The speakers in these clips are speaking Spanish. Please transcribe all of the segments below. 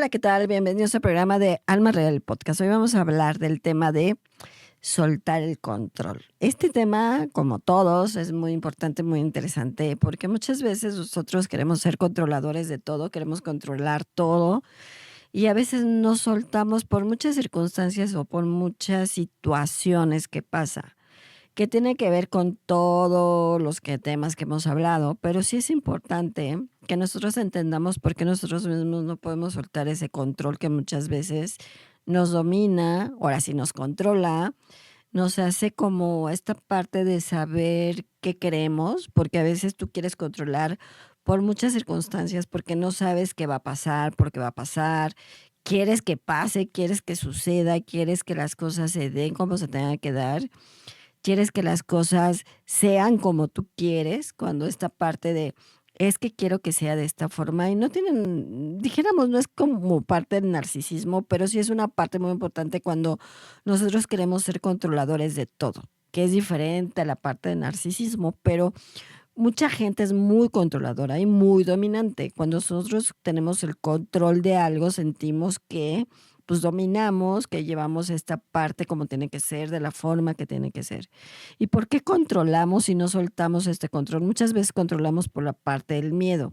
Hola, ¿qué tal? Bienvenidos al programa de Alma Real Podcast. Hoy vamos a hablar del tema de soltar el control. Este tema, como todos, es muy importante, muy interesante, porque muchas veces nosotros queremos ser controladores de todo, queremos controlar todo y a veces no soltamos por muchas circunstancias o por muchas situaciones que pasa, que tiene que ver con todos los temas que hemos hablado, pero sí es importante que nosotros entendamos por qué nosotros mismos no podemos soltar ese control que muchas veces nos domina, ahora sí nos controla, nos hace como esta parte de saber qué queremos, porque a veces tú quieres controlar por muchas circunstancias, porque no sabes qué va a pasar, por qué va a pasar, quieres que pase, quieres que suceda, quieres que las cosas se den como se tengan que dar. Quieres que las cosas sean como tú quieres, cuando esta parte de, es que quiero que sea de esta forma y no tienen, dijéramos, no es como parte del narcisismo, pero sí es una parte muy importante cuando nosotros queremos ser controladores de todo, que es diferente a la parte del narcisismo, pero mucha gente es muy controladora y muy dominante. Cuando nosotros tenemos el control de algo, sentimos que pues dominamos, que llevamos esta parte como tiene que ser, de la forma que tiene que ser. ¿Y por qué controlamos y no soltamos este control? Muchas veces controlamos por la parte del miedo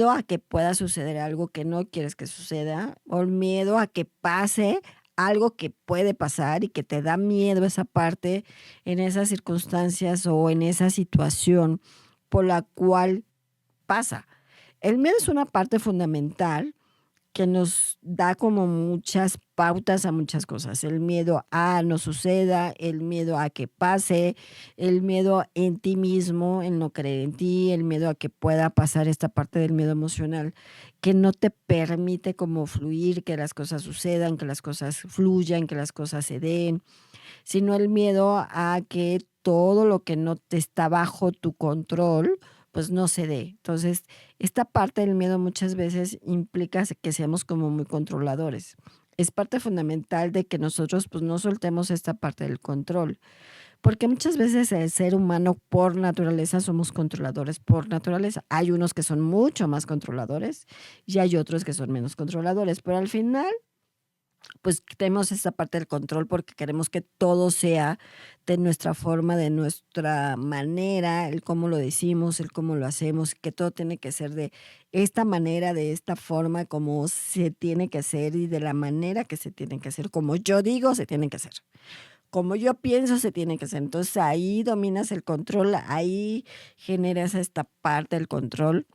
a que pueda suceder algo que no quieres que suceda, o el miedo a que pase algo que puede pasar y que te da miedo esa parte en esas circunstancias o en esa situación por la cual pasa. El miedo es una parte fundamental que nos da como muchas pautas a muchas cosas. El miedo a no suceda, el miedo a que pase, el miedo en ti mismo, en no creer en ti, el miedo a que pueda pasar esta parte del miedo emocional que no te permite como fluir, que las cosas sucedan, que las cosas fluyan, que las cosas se den, sino el miedo a que todo lo que no te está bajo tu control, pues no se dé. Entonces, esta parte del miedo muchas veces implica que seamos como muy controladores. Es parte fundamental de que nosotros pues no soltemos esta parte del control, porque muchas veces el ser humano por naturaleza somos controladores por naturaleza. Hay unos que son mucho más controladores y hay otros que son menos controladores, pero al final pues tenemos esta parte del control porque queremos que todo sea de nuestra forma, de nuestra manera, el cómo lo decimos, el cómo lo hacemos, que todo tiene que ser de esta manera, de esta forma, como se tiene que hacer y de la manera que se tiene que hacer, como yo digo, se tiene que hacer. Como yo pienso, se tiene que hacer. Entonces ahí dominas el control, ahí generas esta parte del control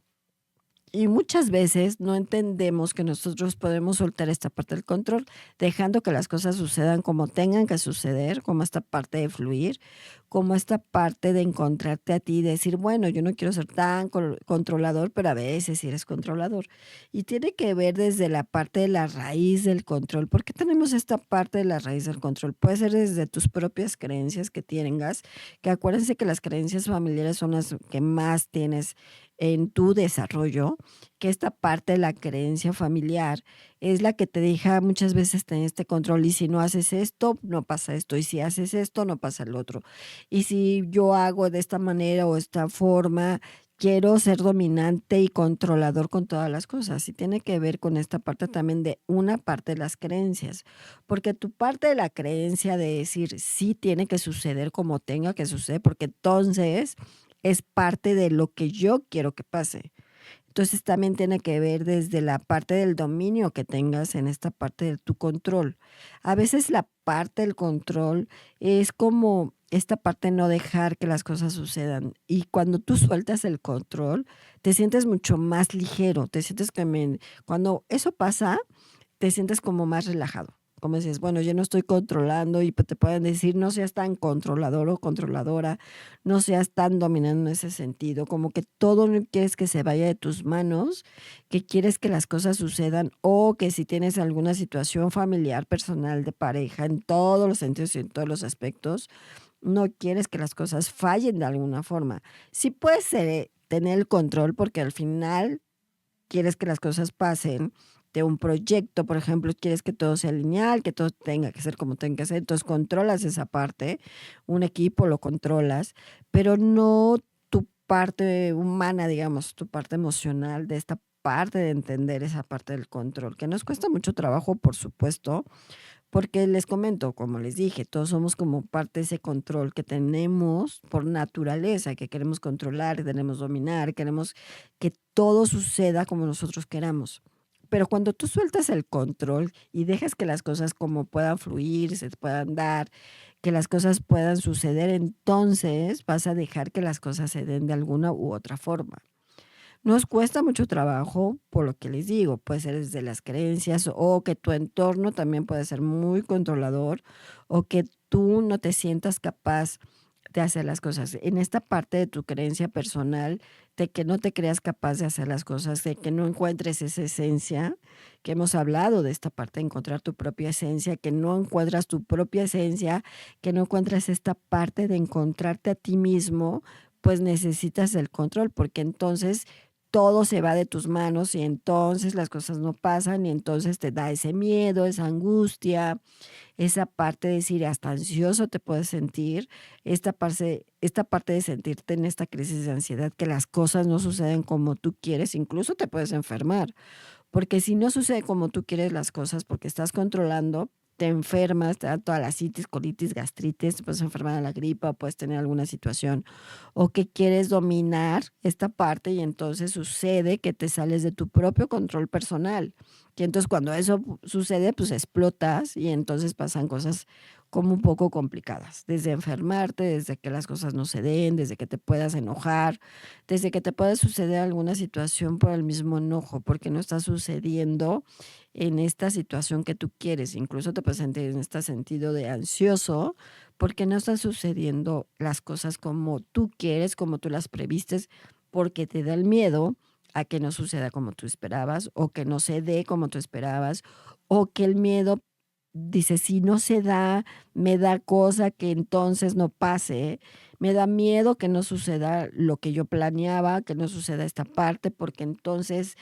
y muchas veces no entendemos que nosotros podemos soltar esta parte del control, dejando que las cosas sucedan como tengan que suceder, como esta parte de fluir, como esta parte de encontrarte a ti y decir, bueno, yo no quiero ser tan controlador, pero a veces sí eres controlador. Y tiene que ver desde la parte de la raíz del control. ¿Por qué tenemos esta parte de la raíz del control? Puede ser desde tus propias creencias que tengas, que acuérdense que las creencias familiares son las que más tienes en tu desarrollo, que esta parte de la creencia familiar es la que te deja muchas veces tener este control y si no haces esto, no pasa esto, y si haces esto, no pasa el otro. Y si yo hago de esta manera o esta forma, quiero ser dominante y controlador con todas las cosas. Y tiene que ver con esta parte también de una parte de las creencias, porque tu parte de la creencia de decir sí tiene que suceder como tenga que suceder, porque entonces es parte de lo que yo quiero que pase. Entonces también tiene que ver desde la parte del dominio que tengas en esta parte de tu control. A veces la parte del control es como esta parte de no dejar que las cosas sucedan. Y cuando tú sueltas el control, te sientes mucho más ligero, te sientes que cuando eso pasa, te sientes como más relajado. Como dices, bueno, yo no estoy controlando y pues te pueden decir, no seas tan controlador o controladora, no seas tan dominante en ese sentido, como que todo no quieres que se vaya de tus manos, que quieres que las cosas sucedan o que si tienes alguna situación familiar, personal, de pareja, en todos los sentidos y en todos los aspectos, no quieres que las cosas fallen de alguna forma. Sí puedes tener el control porque al final quieres que las cosas pasen de un proyecto, por ejemplo, quieres que todo sea lineal, que todo tenga que ser como tenga que ser, entonces controlas esa parte, un equipo lo controlas, pero no tu parte humana, digamos, tu parte emocional de esta parte de entender esa parte del control, que nos cuesta mucho trabajo, por supuesto, porque les comento, como les dije, todos somos como parte de ese control que tenemos por naturaleza, que queremos controlar, que queremos dominar, queremos que todo suceda como nosotros queramos. Pero cuando tú sueltas el control y dejas que las cosas como puedan fluir, se puedan dar, que las cosas puedan suceder, entonces vas a dejar que las cosas se den de alguna u otra forma. Nos cuesta mucho trabajo, por lo que les digo, puede ser desde las creencias o que tu entorno también puede ser muy controlador o que tú no te sientas capaz de hacer las cosas. En esta parte de tu creencia personal, de que no te creas capaz de hacer las cosas, de que no encuentres esa esencia, que hemos hablado de esta parte de encontrar tu propia esencia, que no encuentras tu propia esencia, que no encuentras esta parte de encontrarte a ti mismo, pues necesitas el control, porque entonces todo se va de tus manos y entonces las cosas no pasan y entonces te da ese miedo, esa angustia, esa parte de decir hasta ansioso te puedes sentir, esta parte de sentirte en esta crisis de ansiedad, que las cosas no suceden como tú quieres, incluso te puedes enfermar. Porque si no sucede como tú quieres las cosas, porque estás controlando, te enfermas, te da toda la citis, colitis, gastritis, te puedes enfermar de la gripa, puedes tener alguna situación, o que quieres dominar esta parte y entonces sucede que te sales de tu propio control personal. Y entonces cuando eso sucede, pues explotas y entonces pasan cosas como un poco complicadas, desde enfermarte, desde que las cosas no se den, desde que te puedas enojar, desde que te puede suceder alguna situación por el mismo enojo, porque no está sucediendo en esta situación que tú quieres. Incluso te puedes sentir en este sentido de ansioso, porque no están sucediendo las cosas como tú quieres, como tú las previstes, porque te da el miedo a que no suceda como tú esperabas, o que no se dé como tú esperabas, o que el miedo dice, si no se da, me da cosa que entonces no pase, me da miedo que no suceda lo que yo planeaba, que no suceda esta parte, porque entonces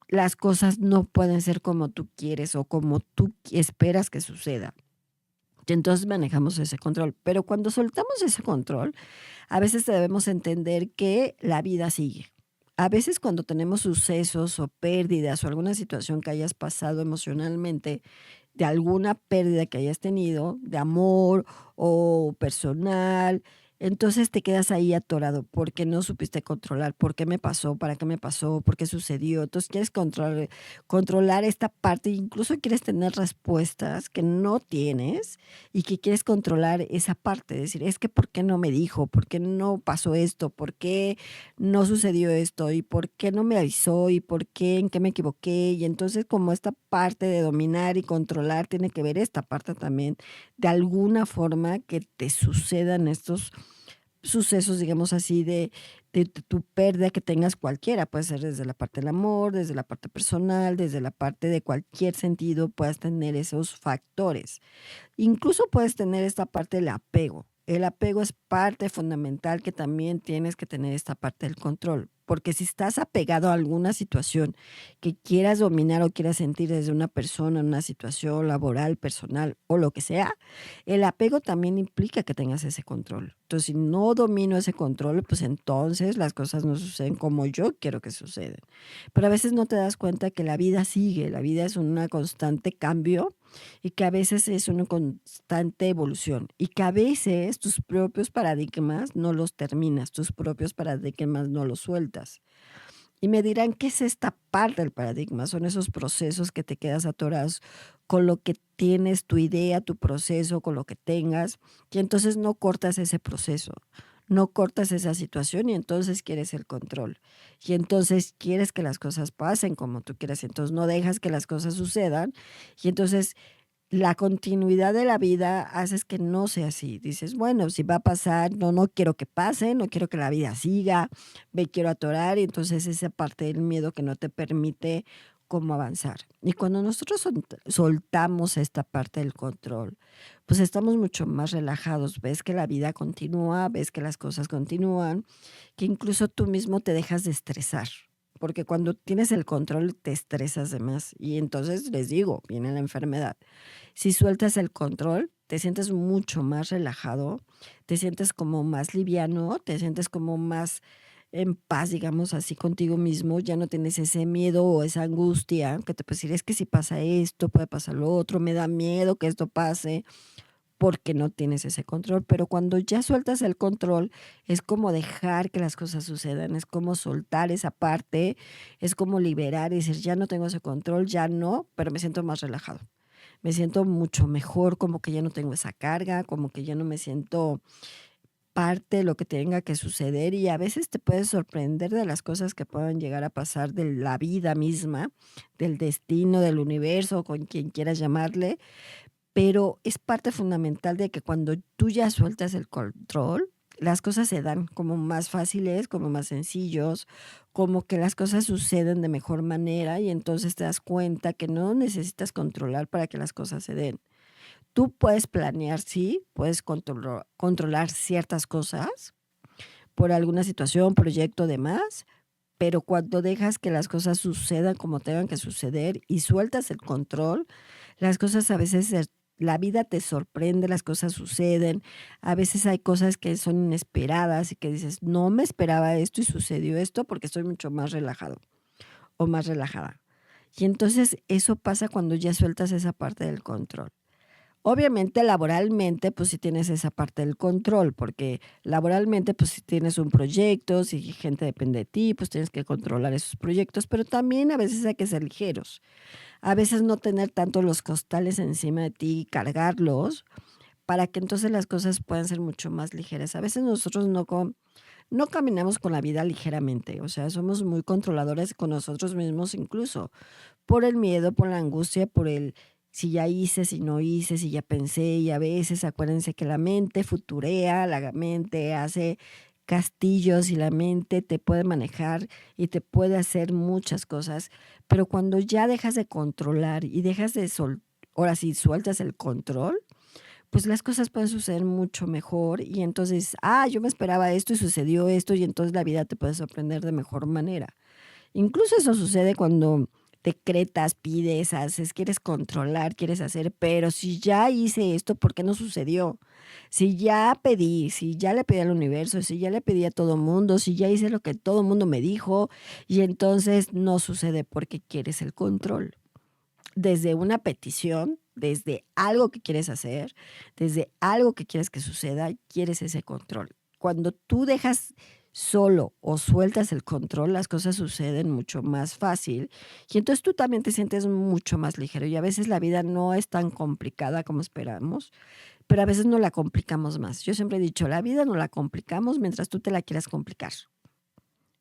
las cosas no pueden ser como tú quieres o como tú esperas que suceda. Y entonces manejamos ese control. Pero cuando soltamos ese control, a veces debemos entender que la vida sigue. A veces cuando tenemos sucesos o pérdidas o alguna situación que hayas pasado emocionalmente, de alguna pérdida que hayas tenido, de amor o personal, entonces te quedas ahí atorado porque no supiste controlar, por qué me pasó, para qué me pasó, por qué sucedió. Entonces quieres controlar esta parte, incluso quieres tener respuestas que no tienes y que quieres controlar esa parte, decir, es que ¿por qué no me dijo? ¿Por qué no pasó esto? ¿Por qué no sucedió esto? ¿Y por qué no me avisó? ¿Y por qué? ¿En qué me equivoqué? Y entonces como esta parte de dominar y controlar tiene que ver esta parte también de alguna forma que te sucedan estos sucesos, digamos así, de tu pérdida que tengas cualquiera, puede ser desde la parte del amor, desde la parte personal, desde la parte de cualquier sentido, puedas tener esos factores. Incluso puedes tener esta parte del apego. El apego es parte fundamental que también tienes que tener esta parte del control, porque si estás apegado a alguna situación que quieras dominar o quieras sentir desde una persona, una situación laboral, personal o lo que sea, el apego también implica que tengas ese control. Entonces, si no domino ese control, pues entonces las cosas no suceden como yo quiero que suceden. Pero a veces no te das cuenta que la vida sigue, la vida es una constante cambio y que a veces es una constante evolución y que a veces tus propios paradigmas no los terminas, tus propios paradigmas no los sueltas. Y me dirán, ¿qué es esta parte del paradigma? Son esos procesos que te quedas atorados con lo que tienes, tu idea, tu proceso, con lo que tengas, y entonces no cortas ese proceso, no cortas esa situación y entonces quieres el control. Y entonces quieres que las cosas pasen como tú quieras, entonces no dejas que las cosas sucedan y entonces la continuidad de la vida haces que no sea así. Dices, bueno, si va a pasar, no quiero que pase, no quiero que la vida siga, me quiero atorar, y entonces esa parte del miedo que no te permite cómo avanzar. Y cuando nosotros soltamos esta parte del control, pues estamos mucho más relajados, ves que la vida continúa, ves que las cosas continúan, que incluso tú mismo te dejas de estresar. Porque cuando tienes el control te estresas de más y entonces les digo, viene la enfermedad. Si sueltas el control, te sientes mucho más relajado, te sientes como más liviano, te sientes como más en paz, digamos así, contigo mismo, ya no tienes ese miedo o esa angustia que te puede decir, es que si pasa esto, puede pasar lo otro, me da miedo que esto pase, porque no tienes ese control. Pero cuando ya sueltas el control, es como dejar que las cosas sucedan, es como soltar esa parte, es como liberar y decir, ya no tengo ese control, ya no, pero me siento más relajado. Me siento mucho mejor, como que ya no tengo esa carga, como que ya no me siento parte de lo que tenga que suceder y a veces te puedes sorprender de las cosas que puedan llegar a pasar de la vida misma, del destino, del universo, con quien quieras llamarle, pero es parte fundamental de que cuando tú ya sueltas el control, las cosas se dan como más fáciles, como más sencillos, como que las cosas suceden de mejor manera y entonces te das cuenta que no necesitas controlar para que las cosas se den. Tú puedes planear, sí, puedes controlar ciertas cosas por alguna situación, proyecto, demás, pero cuando dejas que las cosas sucedan como tengan que suceder y sueltas el control, las cosas a veces, la vida te sorprende, las cosas suceden, a veces hay cosas que son inesperadas y que dices, no me esperaba esto y sucedió esto porque estoy mucho más relajado o más relajada. Y entonces eso pasa cuando ya sueltas esa parte del control. Obviamente, laboralmente, pues sí tienes esa parte del control, porque laboralmente, pues si tienes un proyecto, si gente depende de ti, pues tienes que controlar esos proyectos, pero también a veces hay que ser ligeros. A veces no tener tanto los costales encima de ti y cargarlos para que entonces las cosas puedan ser mucho más ligeras. A veces nosotros no caminamos con la vida ligeramente, o sea, somos muy controladores con nosotros mismos incluso. Por el miedo, por la angustia, por el si ya hice, si no hice, si ya pensé, y a veces acuérdense que la mente futurea, la mente hace castillos y la mente te puede manejar y te puede hacer muchas cosas, pero cuando ya dejas de controlar y dejas de ahora sí sueltas el control, pues las cosas pueden suceder mucho mejor y entonces, yo me esperaba esto y sucedió esto y entonces la vida te puede sorprender de mejor manera. Incluso eso sucede cuando decretas, pides, haces, quieres controlar, quieres hacer, pero si ya hice esto, ¿por qué no sucedió? Si ya pedí, si ya le pedí al universo, si ya le pedí a todo mundo, si ya hice lo que todo mundo me dijo y entonces no sucede porque quieres el control. Desde una petición, desde algo que quieres hacer, desde algo que quieres que suceda, quieres ese control. Cuando tú dejas solo o sueltas el control, las cosas suceden mucho más fácil y entonces tú también te sientes mucho más ligero y a veces la vida no es tan complicada como esperamos, pero a veces no la complicamos más. Yo siempre he dicho, la vida no la complicamos mientras tú te la quieras complicar,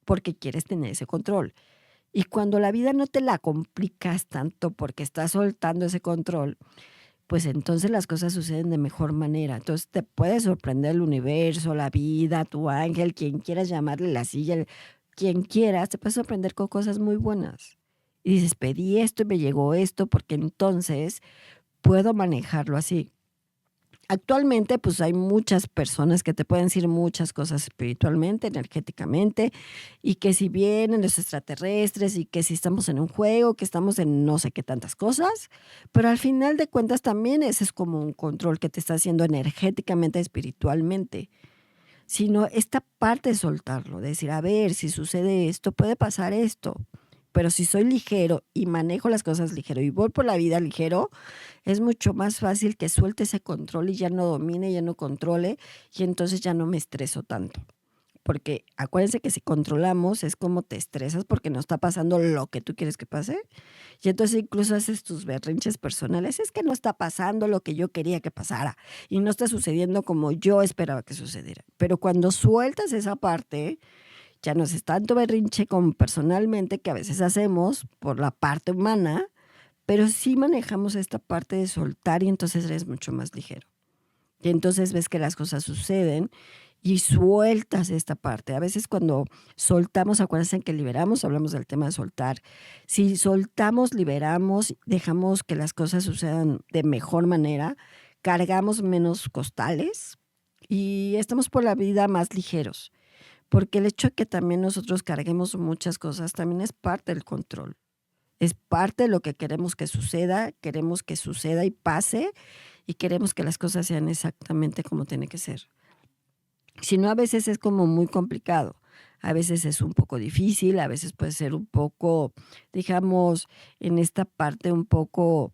porque quieres tener ese control. Y cuando la vida no te la complicas tanto porque estás soltando ese control, pues entonces las cosas suceden de mejor manera. Entonces te puede sorprender el universo, la vida, tu ángel, quien quieras llamarle la silla, quien quieras, te puede sorprender con cosas muy buenas. Y dices, pedí esto y me llegó esto porque entonces puedo manejarlo así. Actualmente, pues hay muchas personas que te pueden decir muchas cosas espiritualmente, energéticamente, y que si vienen los extraterrestres y que si estamos en un juego, que estamos en no sé qué tantas cosas, pero al final de cuentas también ese es como un control que te está haciendo energéticamente, espiritualmente, sino esta parte de soltarlo, de decir, a ver, si sucede esto, puede pasar esto, pero si soy ligero y manejo las cosas ligero y voy por la vida ligero, es mucho más fácil que suelte ese control y ya no domine, ya no controle y entonces ya no me estreso tanto. Porque acuérdense que si controlamos es como te estresas porque no está pasando lo que tú quieres que pase. Y entonces incluso haces tus berrinches personales. Es que no está pasando lo que yo quería que pasara y no está sucediendo como yo esperaba que sucediera. Pero cuando sueltas esa parte, ya no es tanto berrinche como personalmente que a veces hacemos por la parte humana, pero sí manejamos esta parte de soltar y entonces eres mucho más ligero. Y entonces ves que las cosas suceden y sueltas esta parte. A veces cuando soltamos, acuérdense que liberamos, hablamos del tema de soltar. Si soltamos, liberamos, dejamos que las cosas sucedan de mejor manera, cargamos menos costales y estamos por la vida más ligeros. Porque el hecho de que también nosotros carguemos muchas cosas también es parte del control. Es parte de lo que queremos que suceda y pase, y queremos que las cosas sean exactamente como tiene que ser. Si no, a veces es como muy complicado. a veces es un poco difícil, a veces puede ser un poco, digamos, en esta parte un poco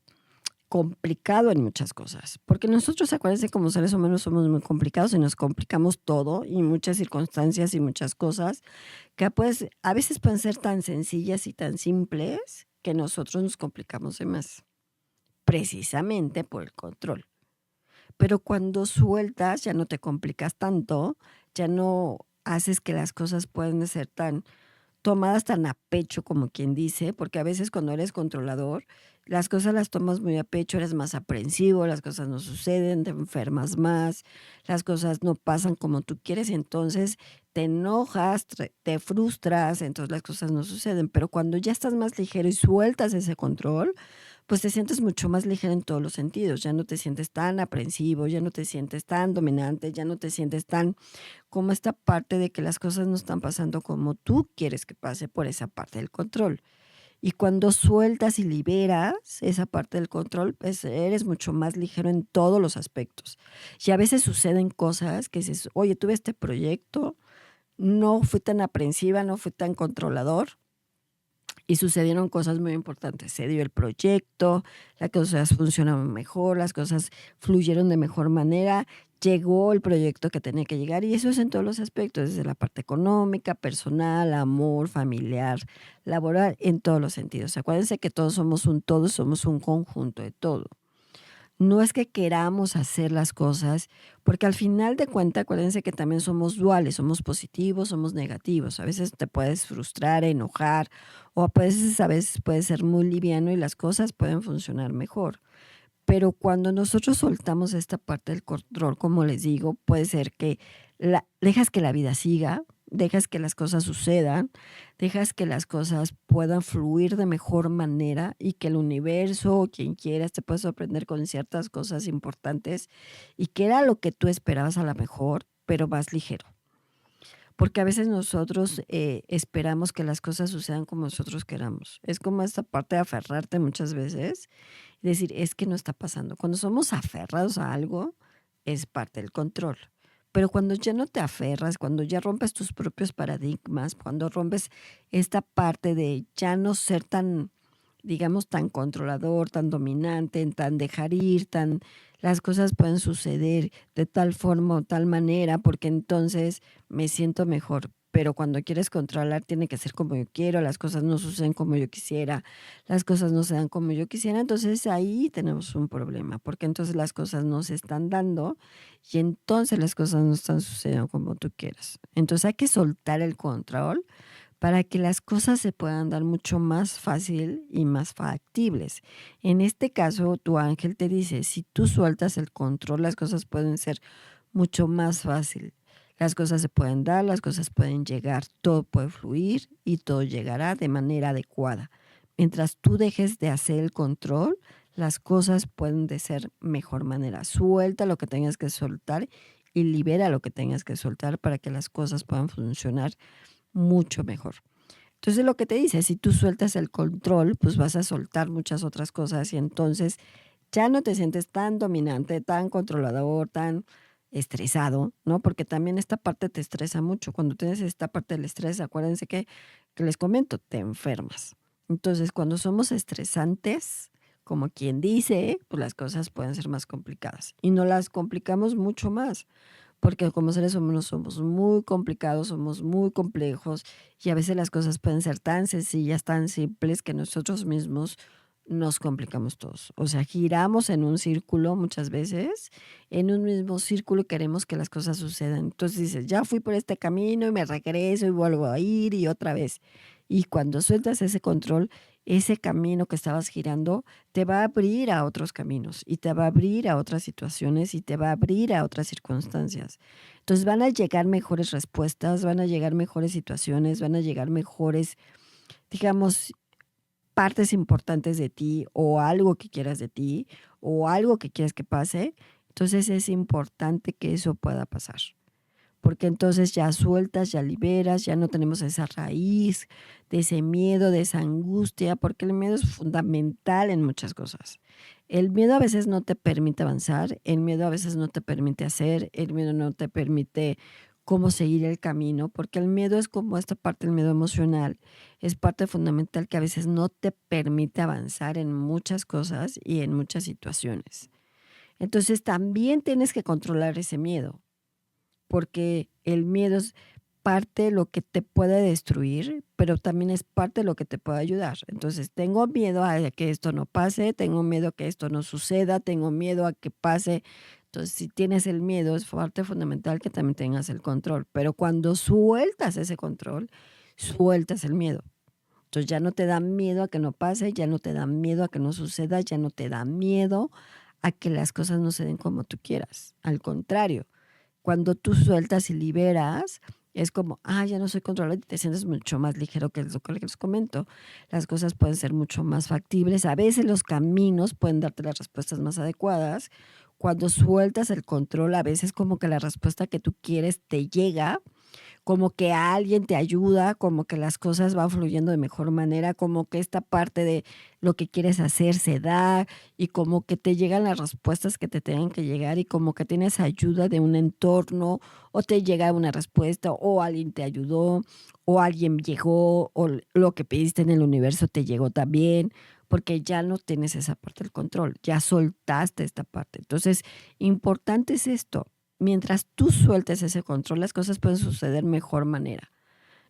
complicado en muchas cosas, porque nosotros, acuérdense, como seres humanos somos muy complicados y nos complicamos todo y muchas circunstancias y muchas cosas que pues a veces pueden ser tan sencillas y tan simples que nosotros nos complicamos de más, precisamente por el control. Pero cuando sueltas, ya no te complicas tanto, ya no haces que las cosas puedan ser tan tomadas tan a pecho, como quien dice, porque a veces cuando eres controlador, las cosas las tomas muy a pecho, eres más aprensivo, las cosas no suceden, te enfermas más, las cosas no pasan como tú quieres, y entonces te enojas, te frustras, entonces las cosas no suceden. Pero cuando ya estás más ligero y sueltas ese control, pues te sientes mucho más ligero en todos los sentidos, ya no te sientes tan aprensivo, ya no te sientes tan dominante, ya no te sientes tan como esta parte de que las cosas no están pasando como tú quieres que pase por esa parte del control. Y cuando sueltas y liberas esa parte del control, pues eres mucho más ligero en todos los aspectos. Y a veces suceden cosas que dices, oye, tuve este proyecto, no fui tan aprensiva, no fui tan controlador, y sucedieron cosas muy importantes. Se dio el proyecto, las cosas funcionaron mejor, las cosas fluyeron de mejor manera, llegó el proyecto que tenía que llegar y eso es en todos los aspectos, desde la parte económica, personal, amor, familiar, laboral, en todos los sentidos. Acuérdense que todos somos un todo, somos un conjunto de todo. No es que queramos hacer las cosas, porque al final de cuentas, acuérdense que también somos duales, somos positivos, somos negativos. A veces te puedes frustrar, enojar, o a veces puedes ser muy liviano y las cosas pueden funcionar mejor. Pero cuando nosotros soltamos esta parte del control, como les digo, puede ser que dejas que la vida siga, dejas que las cosas sucedan, dejas que las cosas puedan fluir de mejor manera y que el universo o quien quieras te puede sorprender con ciertas cosas importantes y que era lo que tú esperabas a lo mejor, pero más ligero. Porque a veces nosotros esperamos que las cosas sucedan como nosotros queramos. Es como esta parte de aferrarte muchas veces y decir, es que no está pasando. Cuando somos aferrados a algo, es parte del control. Pero cuando ya no te aferras, cuando ya rompes tus propios paradigmas, cuando rompes esta parte de ya no ser tan, digamos, tan controlador, tan dominante, tan dejar ir, tan las cosas pueden suceder de tal forma o tal manera, porque entonces me siento mejor. Pero cuando quieres controlar, tiene que ser como yo quiero, las cosas no suceden como yo quisiera, las cosas no se dan como yo quisiera, entonces ahí tenemos un problema, porque entonces las cosas no se están dando y entonces las cosas no están sucediendo como tú quieras. Entonces hay que soltar el control para que las cosas se puedan dar mucho más fácil y más factibles. En este caso, tu ángel te dice, si tú sueltas el control, las cosas pueden ser mucho más fácil. Las cosas se pueden dar, las cosas pueden llegar, todo puede fluir y todo llegará de manera adecuada. Mientras tú dejes de hacer el control, las cosas pueden de ser mejor manera. Suelta lo que tengas que soltar y libera lo que tengas que soltar para que las cosas puedan funcionar mucho mejor. Entonces lo que te dice, si tú sueltas el control, pues vas a soltar muchas otras cosas y entonces ya no te sientes tan dominante, tan controlador, tan estresado, ¿no? Porque también esta parte te estresa mucho. Cuando tienes esta parte del estrés, acuérdense que les comento, te enfermas. Entonces, cuando somos estresantes, como quien dice, pues las cosas pueden ser más complicadas y no las complicamos mucho más. Porque como seres humanos somos muy complicados, somos muy complejos y a veces las cosas pueden ser tan sencillas, tan simples que nosotros mismos nos complicamos todos. O sea, giramos en un círculo muchas veces, en un mismo círculo y queremos que las cosas sucedan. Entonces dices, ya fui por este camino y me regreso y vuelvo a ir y otra vez. Y cuando sueltas ese control, ese camino que estabas girando te va a abrir a otros caminos y te va a abrir a otras situaciones y te va a abrir a otras circunstancias. Entonces van a llegar mejores respuestas, van a llegar mejores situaciones, van a llegar mejores, digamos, partes importantes de ti o algo que quieras de ti o algo que quieras que pase. Entonces es importante que eso pueda pasar porque entonces ya sueltas, ya liberas, ya no tenemos esa raíz de ese miedo, de esa angustia, porque el miedo es fundamental en muchas cosas. El miedo a veces no te permite avanzar, el miedo a veces no te permite hacer, el miedo no te permite cómo seguir el camino, porque el miedo es como esta parte, el miedo emocional, es parte fundamental que a veces no te permite avanzar en muchas cosas y en muchas situaciones. Entonces también tienes que controlar ese miedo, porque el miedo es parte de lo que te puede destruir, pero también es parte de lo que te puede ayudar. Entonces, tengo miedo a que esto no pase, tengo miedo a que esto no suceda, tengo miedo a que pase. Entonces, si tienes el miedo, es parte fundamental que también tengas el control. Pero cuando sueltas ese control, sueltas el miedo. Entonces ya no te da miedo a que no pase, ya no te da miedo a que no suceda, ya no te da miedo a que las cosas no se den como tú quieras. Al contrario, cuando tú sueltas y liberas, es como, ya no soy controlado y te sientes mucho más ligero, que es lo que les comento. Las cosas pueden ser mucho más factibles. A veces los caminos pueden darte las respuestas más adecuadas. Cuando sueltas el control, a veces como que la respuesta que tú quieres te llega, como que alguien te ayuda, como que las cosas van fluyendo de mejor manera, como que esta parte de lo que quieres hacer se da y como que te llegan las respuestas que te tengan que llegar y como que tienes ayuda de un entorno o te llega una respuesta o alguien te ayudó o alguien llegó o lo que pediste en el universo te llegó también, porque ya no tienes esa parte del control, ya soltaste esta parte. Entonces, importante es esto. Mientras tú sueltes ese control, las cosas pueden suceder mejor manera.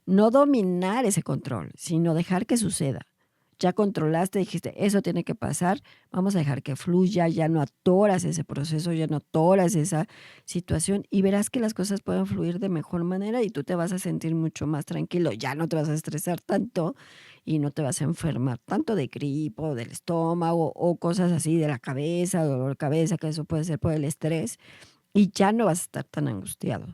No dominar ese control, sino dejar que suceda. Ya controlaste, dijiste, eso tiene que pasar, vamos a dejar que fluya, ya no atoras ese proceso, ya no atoras esa situación y verás que las cosas pueden fluir de mejor manera y tú te vas a sentir mucho más tranquilo, ya no te vas a estresar tanto y no te vas a enfermar tanto de gripe o del estómago o cosas así de la cabeza, dolor de cabeza, que eso puede ser por el estrés y ya no vas a estar tan angustiado.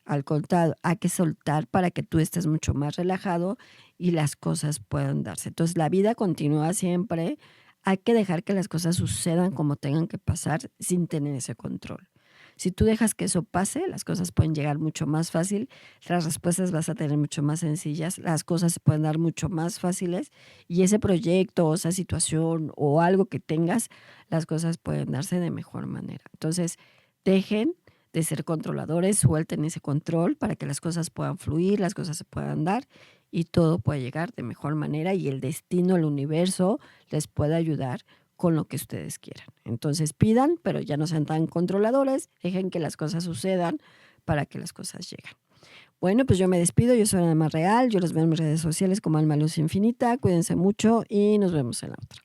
Al contrario, hay que soltar para que tú estés mucho más relajado y las cosas puedan darse. Entonces, la vida continúa siempre. Hay que dejar que las cosas sucedan como tengan que pasar sin tener ese control. Si tú dejas que eso pase, las cosas pueden llegar mucho más fácil, las respuestas vas a tener mucho más sencillas, las cosas se pueden dar mucho más fáciles y ese proyecto o esa situación o algo que tengas, las cosas pueden darse de mejor manera. Entonces, dejen de ser controladores, suelten ese control para que las cosas puedan fluir, las cosas se puedan dar y todo puede llegar de mejor manera y el destino, el universo les puede ayudar con lo que ustedes quieran. Entonces pidan, pero ya no sean tan controladores, dejen que las cosas sucedan para que las cosas lleguen. Bueno, pues yo me despido, yo soy Alma Real, yo los veo en mis redes sociales como Alma Luz Infinita, cuídense mucho y nos vemos en la otra.